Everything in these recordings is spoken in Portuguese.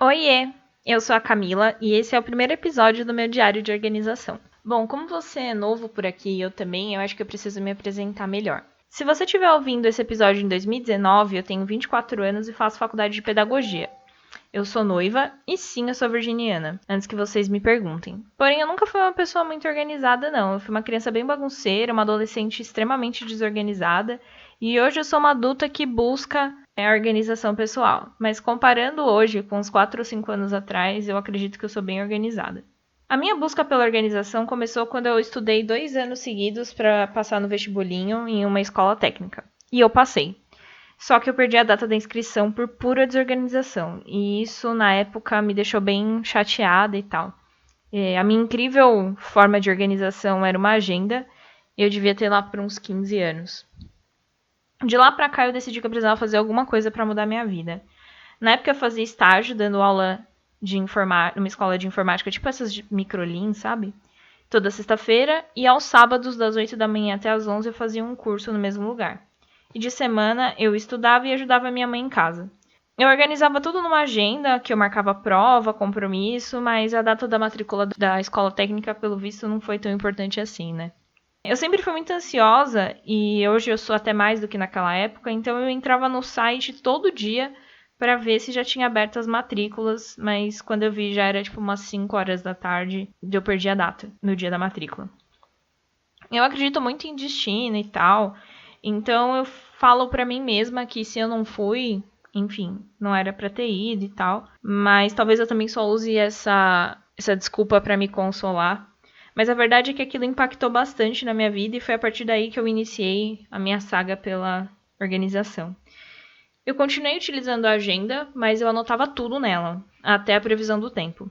Oiê, eu sou a Camila e esse é o primeiro episódio do meu diário de organização. Bom, como você é novo por aqui e eu também, eu acho que eu preciso me apresentar melhor. Se você estiver ouvindo esse episódio em 2019, eu tenho 24 anos e faço faculdade de pedagogia. Eu sou noiva e sim, eu sou virginiana, antes que vocês me perguntem. Porém, eu nunca fui uma pessoa muito organizada, não. Eu fui uma criança bem bagunceira, uma adolescente extremamente desorganizada e hoje eu sou uma adulta que busca a organização pessoal. Mas comparando hoje com uns 4 ou 5 anos atrás, eu acredito que eu sou bem organizada. A minha busca pela organização começou quando eu estudei 2 anos seguidos para passar no vestibulinho em uma escola técnica. E eu passei. Só que eu perdi a data da inscrição por pura desorganização. E isso, na época, me deixou bem chateada e tal. A minha incrível forma de organização era uma agenda. E eu devia ter lá por uns 15 anos. De lá pra cá, eu decidi que eu precisava fazer alguma coisa pra mudar minha vida. Na época, eu fazia estágio, dando aula de numa escola de informática, tipo essas de microlin, sabe? Toda sexta-feira. E aos sábados, das 8 da manhã até as 11, eu fazia um curso no mesmo lugar. E de semana eu estudava e ajudava minha mãe em casa. Eu organizava tudo numa agenda, que eu marcava prova, compromisso, mas a data da matrícula da escola técnica, pelo visto, não foi tão importante assim, né? Eu sempre fui muito ansiosa e hoje eu sou até mais do que naquela época, então eu entrava no site todo dia para ver se já tinha aberto as matrículas, mas quando eu vi já era tipo umas 5 horas da tarde e eu perdi a data no dia da matrícula. Eu acredito muito em destino e tal, então eu falo pra mim mesma que se eu não fui, enfim, não era pra ter ido e tal, mas talvez eu também só use essa desculpa pra me consolar. Mas a verdade é que aquilo impactou bastante na minha vida e foi a partir daí que eu iniciei a minha saga pela organização. Eu continuei utilizando a agenda, mas eu anotava tudo nela, até a previsão do tempo.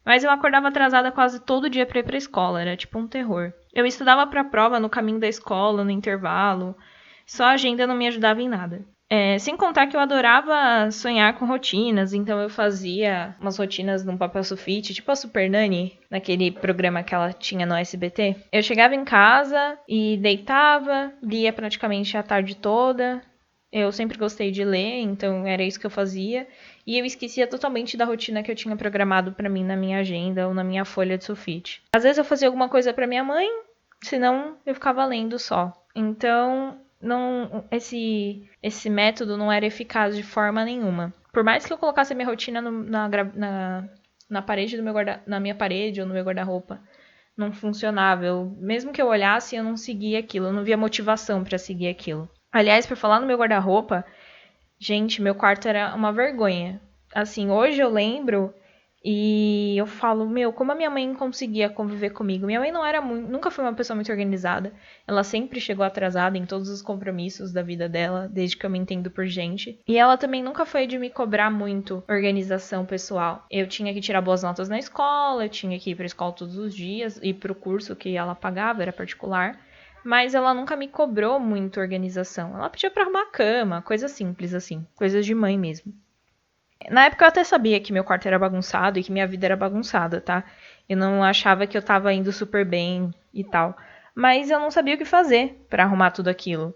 Mas eu acordava atrasada quase todo dia pra ir pra escola, era tipo um terror. Eu estudava pra prova no caminho da escola, no intervalo, só a agenda não me ajudava em nada. Sem contar que eu adorava sonhar com rotinas, então eu fazia umas rotinas num papel sulfite, tipo a Super Nanny, naquele programa que ela tinha no SBT. Eu chegava em casa e deitava, lia praticamente a tarde toda. Eu sempre gostei de ler, então era isso que eu fazia. E eu esquecia totalmente da rotina que eu tinha programado pra mim na minha agenda ou na minha folha de sulfite. Às vezes eu fazia alguma coisa pra minha mãe, senão eu ficava lendo só. Então, não, esse método não era eficaz de forma nenhuma. Por mais que eu colocasse a minha rotina na parede do na minha parede ou no meu guarda-roupa, não funcionava. Mesmo que eu olhasse, eu não seguia aquilo, eu não via motivação para seguir aquilo. Aliás, por falar no meu guarda-roupa, gente, meu quarto era uma vergonha. Assim, hoje eu lembro e eu falo, meu, como a minha mãe conseguia conviver comigo? Minha mãe não era nunca foi uma pessoa muito organizada. Ela sempre chegou atrasada em todos os compromissos da vida dela, desde que eu me entendo por gente. E ela também nunca foi de me cobrar muito organização pessoal. Eu tinha que tirar boas notas na escola, eu tinha que ir pra escola todos os dias, ir pro curso que ela pagava, era particular. Mas ela nunca me cobrou muito organização. Ela pedia pra arrumar a cama, coisas simples assim, coisas de mãe mesmo. Na época eu até sabia que meu quarto era bagunçado e que minha vida era bagunçada, tá? Eu não achava que eu tava indo super bem e tal. Mas eu não sabia o que fazer pra arrumar tudo aquilo.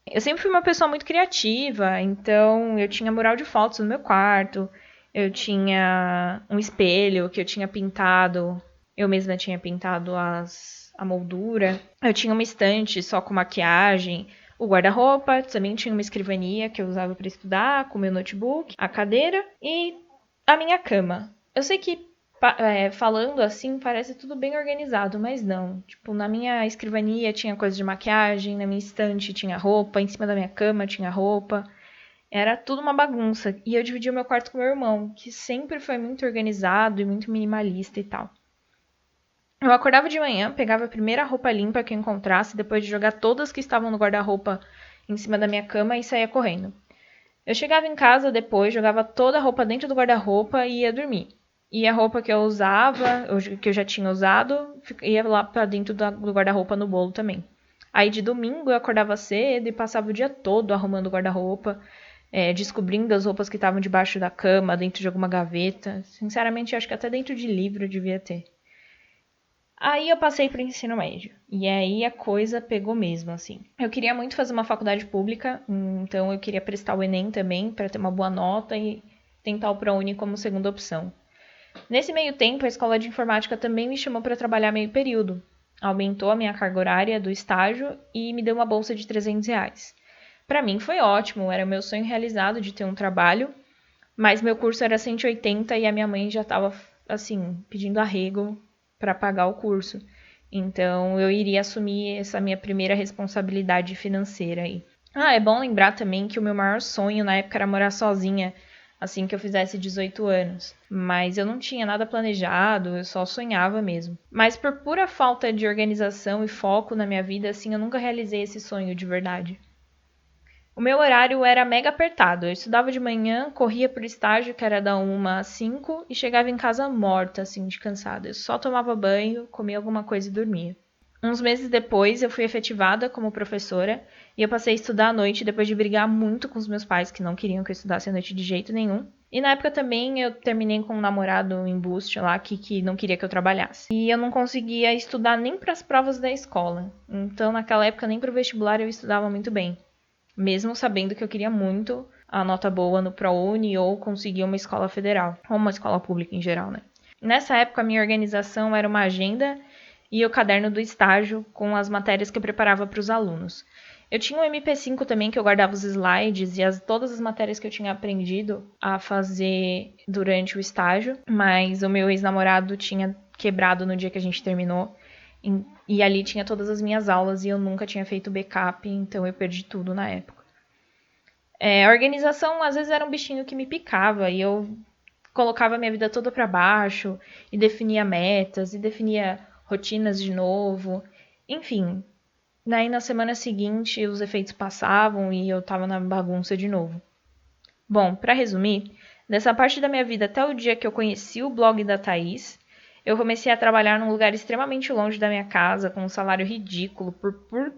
Eu sempre fui uma pessoa muito criativa, então eu tinha mural de fotos no meu quarto, eu tinha um espelho que eu tinha pintado, eu mesma tinha pintado a moldura, eu tinha uma estante só com maquiagem, o guarda-roupa, também tinha uma escrivania que eu usava para estudar, com meu notebook, a cadeira e a minha cama. Eu sei que falando assim parece tudo bem organizado, mas não. Tipo, na minha escrivania tinha coisa de maquiagem, na minha estante tinha roupa, em cima da minha cama tinha roupa. Era tudo uma bagunça. E eu dividia o meu quarto com meu irmão, que sempre foi muito organizado e muito minimalista e tal. Eu acordava de manhã, pegava a primeira roupa limpa que eu encontrasse, depois de jogar todas que estavam no guarda-roupa em cima da minha cama e saía correndo. Eu chegava em casa depois, jogava toda a roupa dentro do guarda-roupa e ia dormir. E a roupa que eu usava, que eu já tinha usado, ia lá pra dentro do guarda-roupa no bolo também. Aí de domingo eu acordava cedo e passava o dia todo arrumando o guarda-roupa, descobrindo as roupas que estavam debaixo da cama, dentro de alguma gaveta. Sinceramente, acho que até dentro de livro eu devia ter. Aí eu passei para o ensino médio. E aí a coisa pegou mesmo, assim. Eu queria muito fazer uma faculdade pública, então eu queria prestar o Enem também para ter uma boa nota e tentar o ProUni como segunda opção. Nesse meio tempo, a escola de informática também me chamou para trabalhar meio período. Aumentou a minha carga horária do estágio e me deu uma bolsa de R$ 300. Para mim foi ótimo, era meu sonho realizado de ter um trabalho, mas meu curso era 180 e a minha mãe já estava, assim, pedindo arrego para pagar o curso. Então, eu iria assumir essa minha primeira responsabilidade financeira aí. É bom lembrar também que o meu maior sonho na época era morar sozinha, assim que eu fizesse 18 anos. Mas eu não tinha nada planejado, eu só sonhava mesmo. Mas por pura falta de organização e foco na minha vida, assim, eu nunca realizei esse sonho de verdade. O meu horário era mega apertado. Eu estudava de manhã, corria pro estágio, que era da 1 às 5, e chegava em casa morta, assim, de cansada. Eu só tomava banho, comia alguma coisa e dormia. Uns meses depois, eu fui efetivada como professora e eu passei a estudar à noite depois de brigar muito com os meus pais, que não queriam que eu estudasse à noite de jeito nenhum. E na época também eu terminei com um namorado embuste lá que não queria que eu trabalhasse. E eu não conseguia estudar nem para as provas da escola. Então, naquela época, nem para o vestibular eu estudava muito bem. Mesmo sabendo que eu queria muito a nota boa no ProUni ou conseguir uma escola federal, ou uma escola pública em geral, né? Nessa época, a minha organização era uma agenda e o caderno do estágio com as matérias que eu preparava para os alunos. Eu tinha um MP5 também que eu guardava os slides e todas as matérias que eu tinha aprendido a fazer durante o estágio, mas o meu ex-namorado tinha quebrado no dia que a gente terminou e ali tinha todas as minhas aulas e eu nunca tinha feito backup, então eu perdi tudo na época. A organização às vezes era um bichinho que me picava e eu colocava minha vida toda para baixo e definia metas e definia rotinas de novo. Enfim, daí na semana seguinte os efeitos passavam e eu tava na bagunça de novo. Bom, para resumir, dessa parte da minha vida até o dia que eu conheci o blog da Thaís, eu comecei a trabalhar num lugar extremamente longe da minha casa, com um salário ridículo, por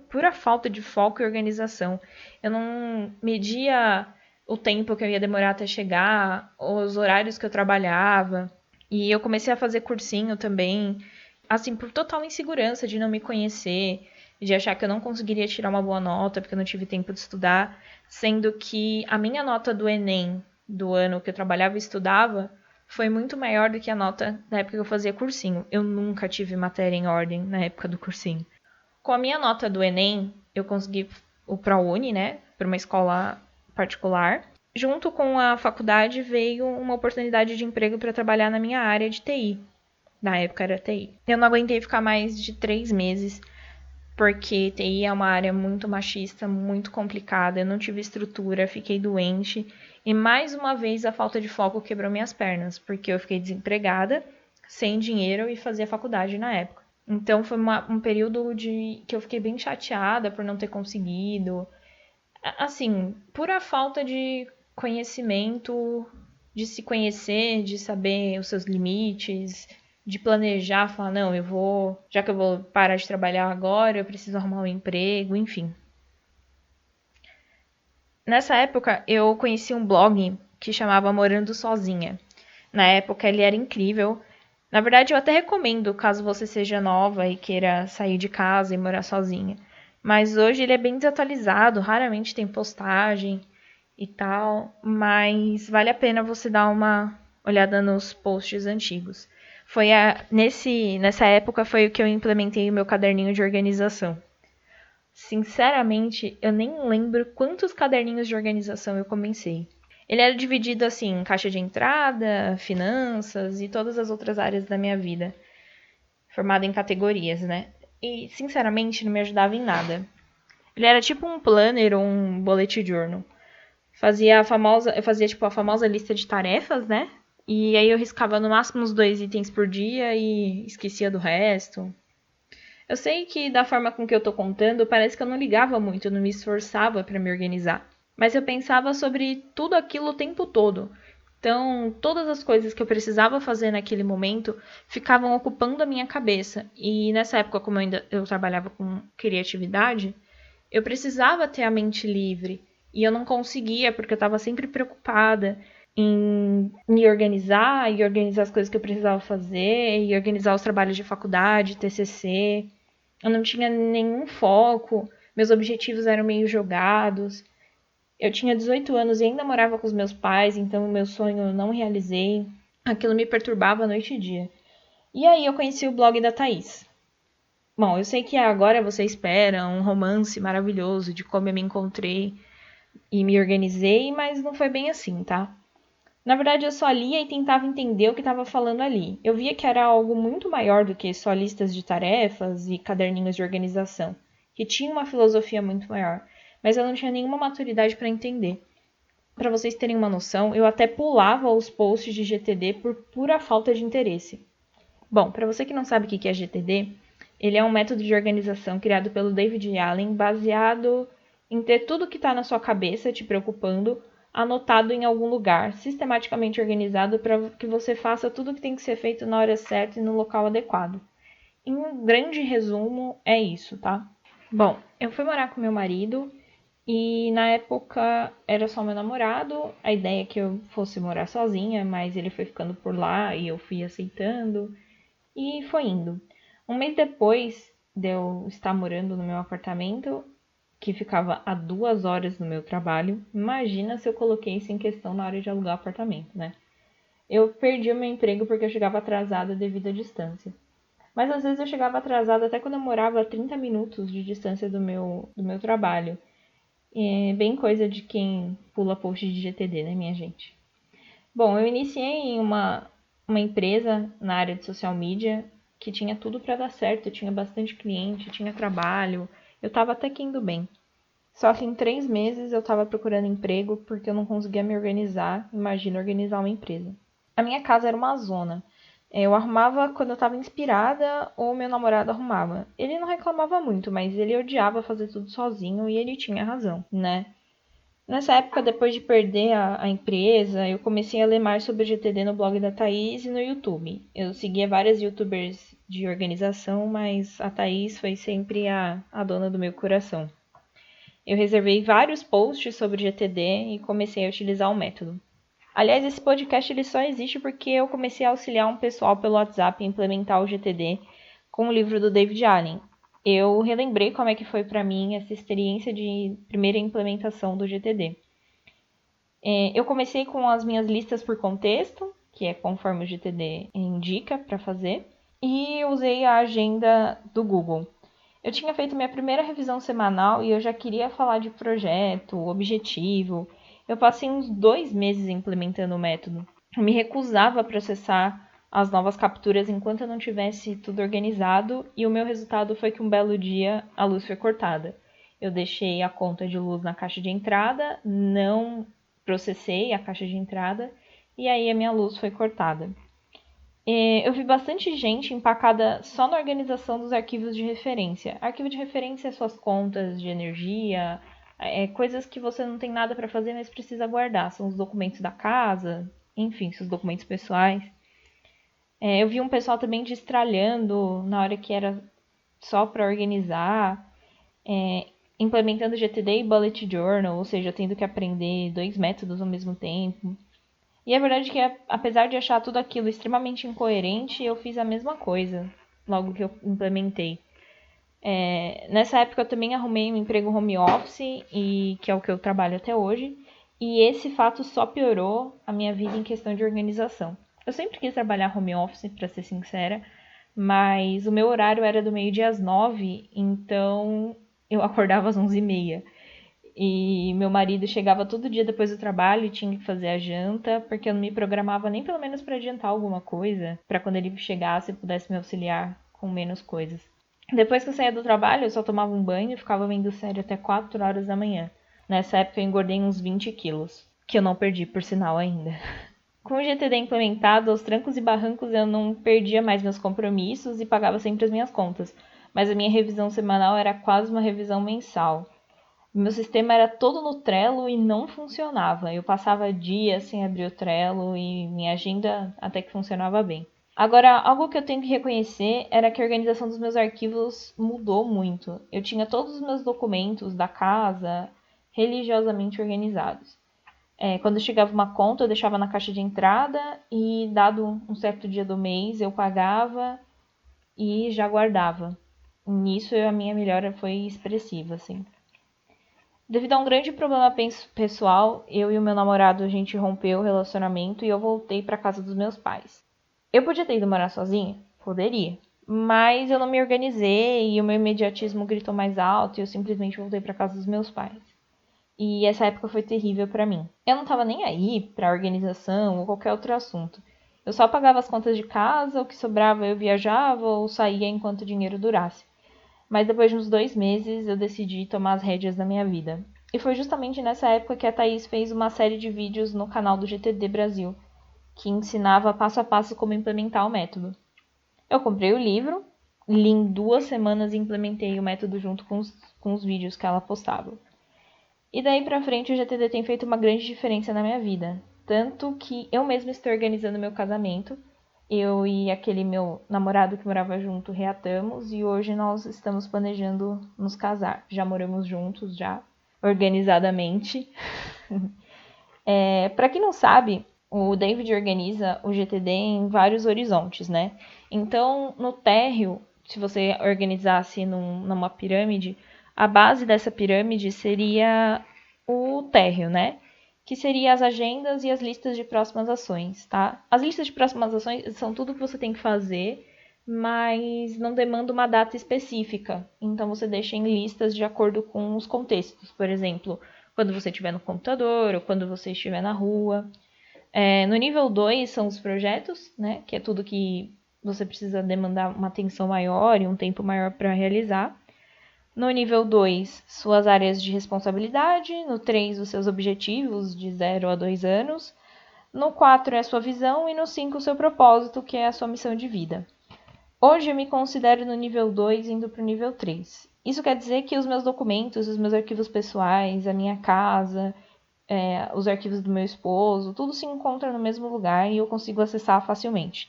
pura falta de foco e organização. Eu não media o tempo que eu ia demorar até chegar, os horários que eu trabalhava. E eu comecei a fazer cursinho também, assim, por total insegurança de não me conhecer, de achar que eu não conseguiria tirar uma boa nota porque eu não tive tempo de estudar, sendo que a minha nota do Enem do ano que eu trabalhava e estudava foi muito maior do que a nota na época que eu fazia cursinho. Eu nunca tive matéria em ordem na época do cursinho. Com a minha nota do Enem, eu consegui o ProUni, né, para uma escola particular. Junto com a faculdade veio uma oportunidade de emprego para trabalhar na minha área de TI. Na época era TI. Eu não aguentei ficar mais de 3 meses, porque TI é uma área muito machista, muito complicada. Eu não tive estrutura, fiquei doente. E mais uma vez a falta de foco quebrou minhas pernas, porque eu fiquei desempregada, sem dinheiro e fazia faculdade na época. Então foi um período que eu fiquei bem chateada por não ter conseguido. Assim, pura falta de conhecimento, de se conhecer, de saber os seus limites, de planejar, falar, não, já que eu vou parar de trabalhar agora, eu preciso arrumar um emprego, enfim. Nessa época, eu conheci um blog que chamava Morando Sozinha. Na época, ele era incrível. Na verdade, eu até recomendo, caso você seja nova e queira sair de casa e morar sozinha. Mas hoje ele é bem desatualizado, raramente tem postagem e tal, mas vale a pena você dar uma olhada nos posts antigos. Nessa época foi o que eu implementei o meu caderninho de organização. Sinceramente, eu nem lembro quantos caderninhos de organização eu comecei. Ele era dividido assim em caixa de entrada, finanças e todas as outras áreas da minha vida, formado em categorias, né? E sinceramente não me ajudava em nada. Ele era tipo um planner ou um bullet journal. Eu fazia tipo a famosa lista de tarefas, né? E aí eu riscava no máximo uns 2 itens por dia e esquecia do resto. Eu sei que da forma com que eu tô contando, parece que eu não ligava muito, eu não me esforçava para me organizar. Mas eu pensava sobre tudo aquilo o tempo todo. Então, todas as coisas que eu precisava fazer naquele momento ficavam ocupando a minha cabeça. E nessa época, como eu trabalhava com criatividade, eu precisava ter a mente livre. E eu não conseguia, porque eu estava sempre preocupada em me organizar e organizar as coisas que eu precisava fazer, e organizar os trabalhos de faculdade, TCC. Eu não tinha nenhum foco, meus objetivos eram meio jogados. Eu tinha 18 anos e ainda morava com os meus pais, então o meu sonho eu não realizei. Aquilo me perturbava noite e dia. E aí eu conheci o blog da Thaís. Bom, eu sei que agora você espera um romance maravilhoso de como eu me encontrei e me organizei, mas não foi bem assim, tá? Na verdade, eu só lia e tentava entender o que estava falando ali. Eu via que era algo muito maior do que só listas de tarefas e caderninhos de organização, que tinha uma filosofia muito maior, mas eu não tinha nenhuma maturidade para entender. Para vocês terem uma noção, eu até pulava os posts de GTD por pura falta de interesse. Bom, para você que não sabe o que é GTD, ele é um método de organização criado pelo David Allen, baseado em ter tudo que está na sua cabeça te preocupando, anotado em algum lugar, sistematicamente organizado para que você faça tudo o que tem que ser feito na hora certa e no local adequado. Em um grande resumo, é isso, tá? Bom, eu fui morar com meu marido e na época era só meu namorado. A ideia é que eu fosse morar sozinha, mas ele foi ficando por lá e eu fui aceitando. E foi indo. Um mês depois de eu estar morando no meu apartamento, que ficava a 2 horas do meu trabalho, imagina se eu coloquei isso em questão na hora de alugar apartamento, né? Eu perdi o meu emprego porque eu chegava atrasada devido à distância. Mas às vezes eu chegava atrasada até quando eu morava a 30 minutos de distância do meu trabalho. É bem coisa de quem pula post de GTD, né, minha gente? Bom, eu iniciei em uma empresa na área de social media que tinha tudo para dar certo, tinha bastante cliente, tinha trabalho, eu estava até que indo bem. Só que em 3 meses eu estava procurando emprego porque eu não conseguia me organizar, imagina organizar uma empresa. A minha casa era uma zona. Eu arrumava quando eu estava inspirada ou meu namorado arrumava. Ele não reclamava muito, mas ele odiava fazer tudo sozinho e ele tinha razão, né? Nessa época, depois de perder a empresa, eu comecei a ler mais sobre o GTD no blog da Thaís e no YouTube. Eu seguia várias youtubers de organização, mas a Thaís foi sempre a dona do meu coração. Eu reservei vários posts sobre o GTD e comecei a utilizar o método. Aliás, esse podcast ele só existe porque eu comecei a auxiliar um pessoal pelo WhatsApp a implementar o GTD com o livro do David Allen. Eu relembrei como é que foi para mim essa experiência de primeira implementação do GTD. Eu comecei com as minhas listas por contexto, que é conforme o GTD indica para fazer, e usei a agenda do Google. Eu tinha feito minha primeira revisão semanal e eu já queria falar de projeto, objetivo. Eu passei uns 2 meses implementando o método. Eu me recusava a processar as novas capturas enquanto eu não tivesse tudo organizado e o meu resultado foi que um belo dia a luz foi cortada. Eu deixei a conta de luz na caixa de entrada, não processei a caixa de entrada e aí a minha luz foi cortada. Eu vi bastante gente empacada só na organização dos arquivos de referência. Arquivo de referência é suas contas de energia, coisas que você não tem nada para fazer, mas precisa guardar. São os documentos da casa, enfim, seus documentos pessoais. Eu vi um pessoal também destralhando na hora que era só para organizar, implementando GTD e Bullet Journal, ou seja, tendo que aprender 2 métodos ao mesmo tempo. E a verdade é que, apesar de achar tudo aquilo extremamente incoerente, eu fiz a mesma coisa logo que eu implementei. Nessa época eu também arrumei um emprego home office, que é o que eu trabalho até hoje, e esse fato só piorou a minha vida em questão de organização. Eu sempre quis trabalhar home office, para ser sincera, mas o meu horário era do meio-dia às 9, então eu acordava às 11h30. E meu marido chegava todo dia depois do trabalho e tinha que fazer a janta, porque eu não me programava nem pelo menos para adiantar alguma coisa, para quando ele chegasse e pudesse me auxiliar com menos coisas. Depois que eu saía do trabalho, eu só tomava um banho e ficava vendo série até 4 horas da manhã. Nessa época eu engordei uns 20 quilos, que eu não perdi, por sinal, ainda. Com o GTD implementado, aos trancos e barrancos eu não perdia mais meus compromissos e pagava sempre as minhas contas, mas a minha revisão semanal era quase uma revisão mensal. Meu sistema era todo no Trello e não funcionava. Eu passava dias sem abrir o Trello e minha agenda até que funcionava bem. Agora, algo que eu tenho que reconhecer era que a organização dos meus arquivos mudou muito. Eu tinha todos os meus documentos da casa religiosamente organizados. Quando chegava uma conta, eu deixava na caixa de entrada e, dado um certo dia do mês, eu pagava e já guardava. Nisso, a minha melhora foi expressiva, assim. Devido a um grande problema pessoal, eu e o meu namorado, a gente rompeu o relacionamento e eu voltei para casa dos meus pais. Eu podia ter ido morar sozinha? Poderia. Mas eu não me organizei e o meu imediatismo gritou mais alto e eu simplesmente voltei para casa dos meus pais. E essa época foi terrível para mim. Eu não tava nem aí pra organização ou qualquer outro assunto. Eu só pagava as contas de casa, o que sobrava eu viajava ou saía enquanto o dinheiro durasse. Mas depois de uns 2 meses eu decidi tomar as rédeas da minha vida. E foi justamente nessa época que a Thaís fez uma série de vídeos no canal do GTD Brasil, que ensinava passo a passo como implementar o método. Eu comprei o livro, li em 2 semanas e implementei o método junto com os vídeos que ela postava. E daí pra frente o GTD tem feito uma grande diferença na minha vida. Tanto que eu mesma estou organizando meu casamento. Eu e aquele meu namorado que morava junto reatamos e hoje nós estamos planejando nos casar. Já moramos juntos, já, organizadamente. Para quem não sabe, o David organiza o GTD em vários horizontes, né? Então, no térreo, se você organizasse numa pirâmide, a base dessa pirâmide seria o térreo, né? Que seria as agendas e as listas de próximas ações, tá? As listas de próximas ações são tudo que você tem que fazer, mas não demanda uma data específica. Então você deixa em listas de acordo com os contextos. Por exemplo, quando você estiver no computador ou quando você estiver na rua. No nível 2 são os projetos, né? Que é tudo que você precisa demandar uma atenção maior e um tempo maior para realizar. No nível 2, suas áreas de responsabilidade. No 3, os seus objetivos de 0 a 2 anos. No 4 é a sua visão e no 5 o seu propósito, que é a sua missão de vida. Hoje eu me considero no nível 2 indo para o nível 3. Isso quer dizer que os meus documentos, os meus arquivos pessoais, a minha casa, os arquivos do meu esposo, tudo se encontra no mesmo lugar e eu consigo acessar facilmente.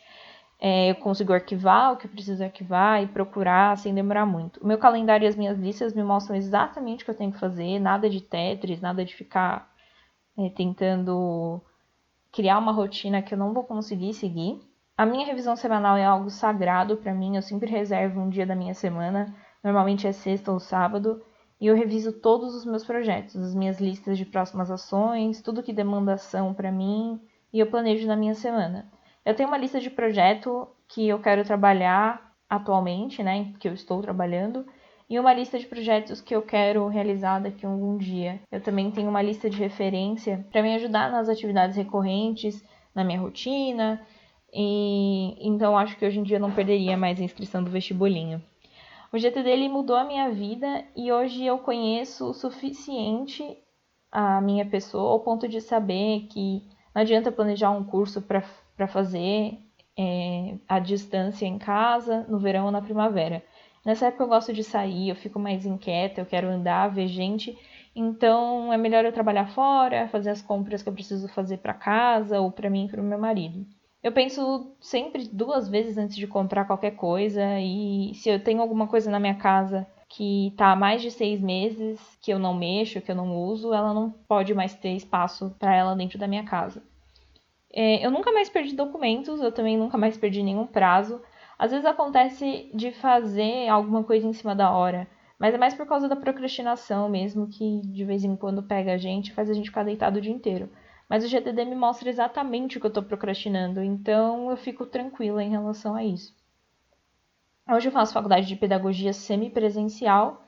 Eu consigo arquivar o que eu preciso arquivar e procurar sem demorar muito. O meu calendário e as minhas listas me mostram exatamente o que eu tenho que fazer, nada de Tetris, nada de ficar tentando criar uma rotina que eu não vou conseguir seguir. A minha revisão semanal é algo sagrado para mim, eu sempre reservo um dia da minha semana, normalmente é sexta ou sábado, e eu reviso todos os meus projetos, as minhas listas de próximas ações, tudo que demanda ação para mim, e eu planejo na minha semana. Eu tenho uma lista de projeto que eu quero trabalhar atualmente, né, que eu estou trabalhando, e uma lista de projetos que eu quero realizar daqui a algum dia. Eu também tenho uma lista de referência para me ajudar nas atividades recorrentes, na minha rotina, e então acho que hoje em dia eu não perderia mais a inscrição do vestibulinho. O GTD ele mudou a minha vida e hoje eu conheço o suficiente a minha pessoa ao ponto de saber que não adianta planejar um curso para fazer à distância em casa, no verão ou na primavera. Nessa época eu gosto de sair, eu fico mais inquieta, eu quero andar, ver gente, então é melhor eu trabalhar fora, fazer as compras que eu preciso fazer para casa ou para mim e para o meu marido. Eu penso sempre 2 vezes antes de comprar qualquer coisa e se eu tenho alguma coisa na minha casa que está há mais de 6 meses, que eu não mexo, que eu não uso, ela não pode mais ter espaço para ela dentro da minha casa. Eu nunca mais perdi documentos, eu também nunca mais perdi nenhum prazo. Às vezes acontece de fazer alguma coisa em cima da hora, mas é mais por causa da procrastinação mesmo, que de vez em quando pega a gente e faz a gente ficar deitado o dia inteiro. Mas o GTD me mostra exatamente o que eu estou procrastinando, então eu fico tranquila em relação a isso. Hoje eu faço faculdade de pedagogia semipresencial.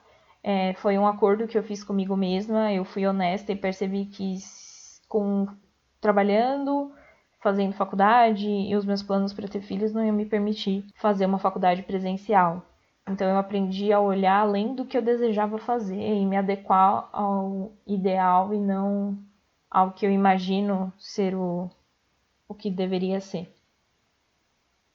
Foi um acordo que eu fiz comigo mesma, eu fui honesta e percebi que trabalhando, fazendo faculdade e os meus planos para ter filhos não iam me permitir fazer uma faculdade presencial. Então eu aprendi a olhar além do que eu desejava fazer e me adequar ao ideal e não ao que eu imagino ser o que deveria ser.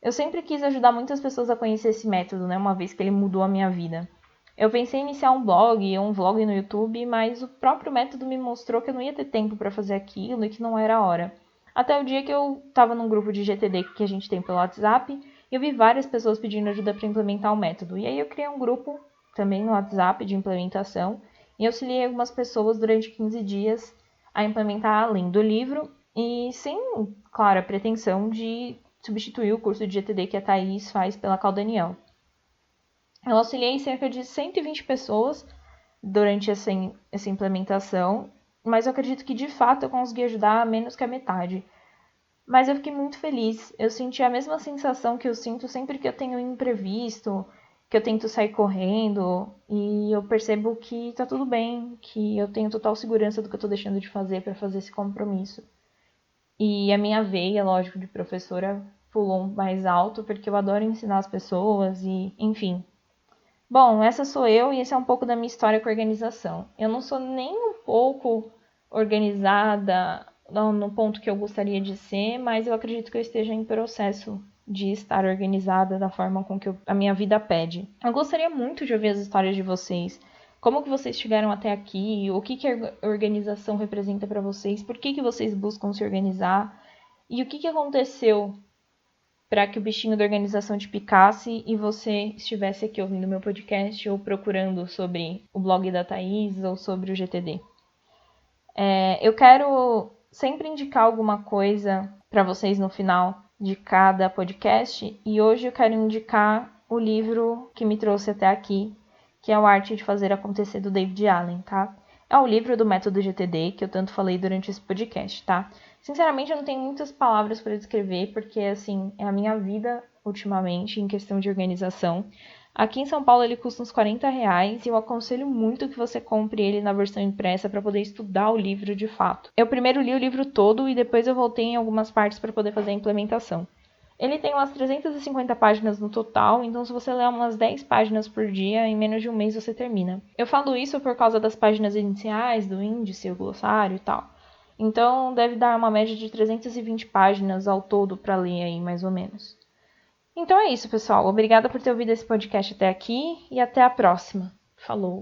Eu sempre quis ajudar muitas pessoas a conhecer esse método, né? Uma vez que ele mudou a minha vida. Eu pensei em iniciar um blog ou um vlog no YouTube, mas o próprio método me mostrou que eu não ia ter tempo para fazer aquilo e que não era a hora. Até o dia que eu estava num grupo de GTD que a gente tem pelo WhatsApp e eu vi várias pessoas pedindo ajuda para implementar o método. E aí eu criei um grupo também no WhatsApp de implementação e auxiliei algumas pessoas durante 15 dias a implementar além do livro e sem, claro, a pretensão de substituir o curso de GTD que a Thaís faz pela Cal Daniel. Eu auxiliei cerca de 120 pessoas durante essa implementação, mas eu acredito que de fato eu consegui ajudar menos que a metade. Mas eu fiquei muito feliz. Eu senti a mesma sensação que eu sinto sempre que eu tenho um imprevisto, que eu tento sair correndo e eu percebo que tá tudo bem, que eu tenho total segurança do que eu tô deixando de fazer para fazer esse compromisso. E a minha veia, lógico, de professora pulou mais alto porque eu adoro ensinar as pessoas e, enfim. Bom, essa sou eu e esse é um pouco da minha história com a organização. Eu não sou nem um pouco organizada no ponto que eu gostaria de ser, mas eu acredito que eu esteja em processo de estar organizada da forma com que a minha vida pede. Eu gostaria muito de ouvir as histórias de vocês. Como que vocês chegaram até aqui? O que a organização representa para vocês? Por que vocês buscam se organizar? E o que aconteceu para que o bichinho da organização te picasse e você estivesse aqui ouvindo meu podcast ou procurando sobre o blog da Thaís ou sobre o GTD. Eu quero sempre indicar alguma coisa para vocês no final de cada podcast e hoje eu quero indicar o livro que me trouxe até aqui, que é A Arte de Fazer Acontecer, do David Allen, tá? É o livro do método GTD que eu tanto falei durante esse podcast, tá? Sinceramente, eu não tenho muitas palavras para descrever, porque, assim, é a minha vida ultimamente em questão de organização. Aqui em São Paulo ele custa uns R$40 e eu aconselho muito que você compre ele na versão impressa para poder estudar o livro de fato. Eu primeiro li o livro todo e depois eu voltei em algumas partes para poder fazer a implementação. Ele tem umas 350 páginas no total, então se você ler umas 10 páginas por dia, em menos de um mês você termina. Eu falo isso por causa das páginas iniciais, do índice, o glossário e tal. Então deve dar uma média de 320 páginas ao todo para ler aí, mais ou menos. Então é isso, pessoal. Obrigada por ter ouvido esse podcast até aqui e até a próxima. Falou!